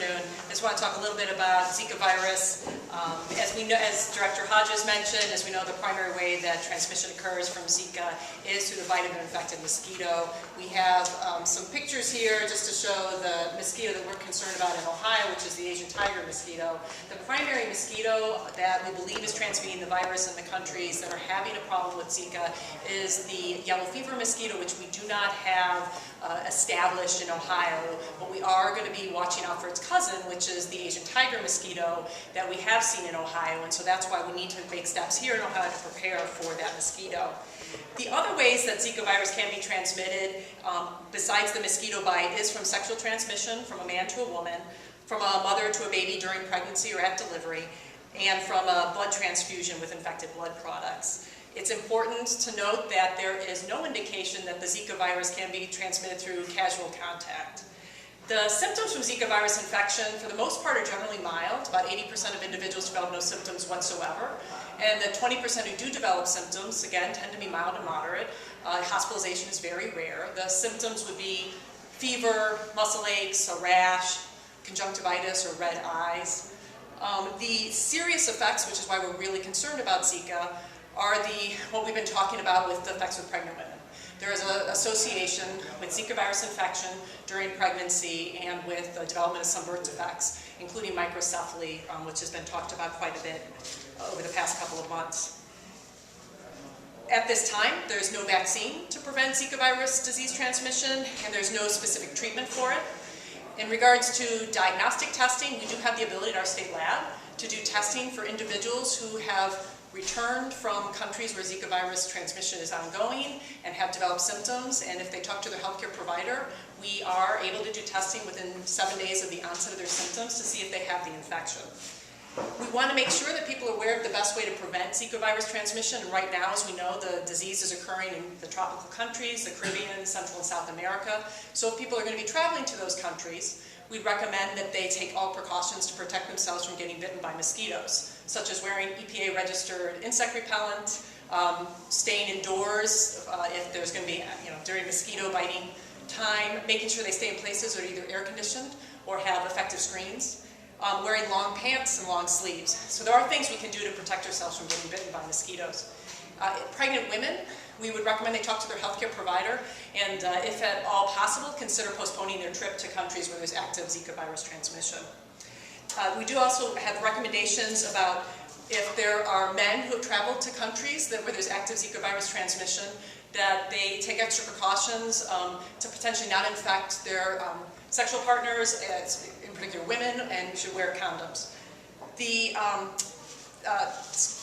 afternoon. I just want to talk a little bit about Zika virus. As we know, as Director Hodges mentioned, as we know, the primary way that transmission occurs from Zika is through the vitamin-infected mosquito. We have some pictures here just to show the mosquito that we're concerned about in Ohio, which is the Asian tiger mosquito. The primary mosquito that we believe is transmitting the virus in the countries that are having a problem with Zika is the yellow fever mosquito, which we do not have established in Ohio, but we are going to be watching out for its cousin, which is the Asian tiger mosquito that we have seen in Ohio, and so that's why we need to make steps here in Ohio to prepare for that mosquito. The other ways that Zika virus can be transmitted, besides the mosquito bite, is from sexual transmission from a man to a woman, from a mother to a baby during pregnancy or at delivery, and from a blood transfusion with infected blood products. It's important to note that there is no indication that the Zika virus can be transmitted through casual contact. The symptoms from Zika virus infection, for the most part, are generally mild. About 80% of individuals develop no symptoms whatsoever. And the 20% who do develop symptoms, again, tend to be mild and moderate. Hospitalization is very rare. The symptoms would be fever, muscle aches, a rash, conjunctivitis, or red eyes. The serious effects, which is why we're really concerned about Zika, are what we've been talking about with the effects with pregnant women. There is an association with Zika virus infection during pregnancy and with the development of some birth defects, including microcephaly, which has been talked about quite a bit over the past couple of months. At this time, there's no vaccine to prevent Zika virus disease transmission, and there's no specific treatment for it. In regards to diagnostic testing, we do have the ability at our state lab to do testing for individuals who have returned from countries where Zika virus transmission is ongoing and have developed symptoms, and if they talk to their healthcare provider, we are able to do testing within 7 days of the onset of their symptoms to see if they have the infection. We want to make sure that people are aware of the best way to prevent Zika virus transmission, and right now, as we know, the disease is occurring in the tropical countries, the Caribbean, Central and South America. So if people are going to be traveling to those countries, we'd recommend that they take all precautions to protect themselves from getting bitten by mosquitoes, such as wearing EPA-registered insect repellent, staying indoors if there's going to be, during mosquito biting time, making sure they stay in places that are either air-conditioned or have effective screens, wearing long pants and long sleeves. So there are things we can do to protect ourselves from getting bitten by mosquitoes. Pregnant women, we would recommend they talk to their healthcare provider and, if at all possible, consider postponing their trip to countries where there's active Zika virus transmission. We do also have recommendations about if there are men who have traveled to countries where there's active Zika virus transmission, that they take extra precautions to potentially not infect their sexual partners, in particular women, and should wear condoms.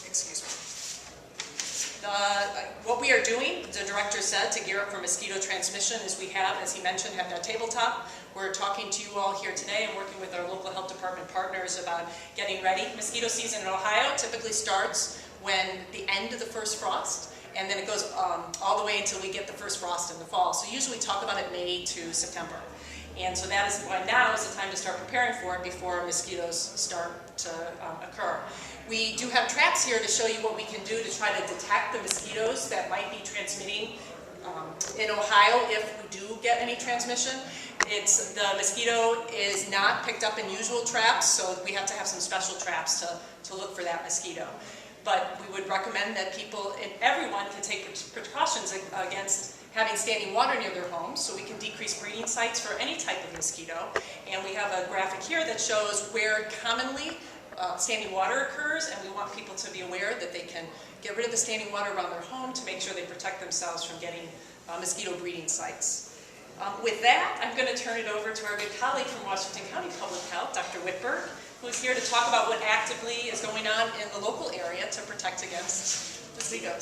Excuse me. What we are doing, the director said, to gear up for mosquito transmission is we have, as he mentioned, have that tabletop. We're talking to you all here today and working with our local health department partners about getting ready. Mosquito season in Ohio typically starts when the end of the first frost, and then it goes all the way until we get the first frost in the fall. So usually we talk about it May to September. And so that is why now is the time to start preparing for it before mosquitoes start to occur. We do have traps here to show you what we can do to try to detect the mosquitoes that might be transmitting in Ohio if we do get any transmission. The mosquito is not picked up in usual traps, so we have to have some special traps to look for that mosquito. But we would recommend that people and everyone can take precautions against having standing water near their homes, so we can decrease breeding sites for any type of mosquito. And we have a graphic here that shows where commonly standing water occurs, and we want people to be aware that they can get rid of the standing water around their home to make sure they protect themselves from getting mosquito breeding sites. With that, I'm going to turn it over to our good colleague from Washington County Public Health, Dr. Whitberg, who is here to talk about what actively is going on in the local area to protect against mosquitoes.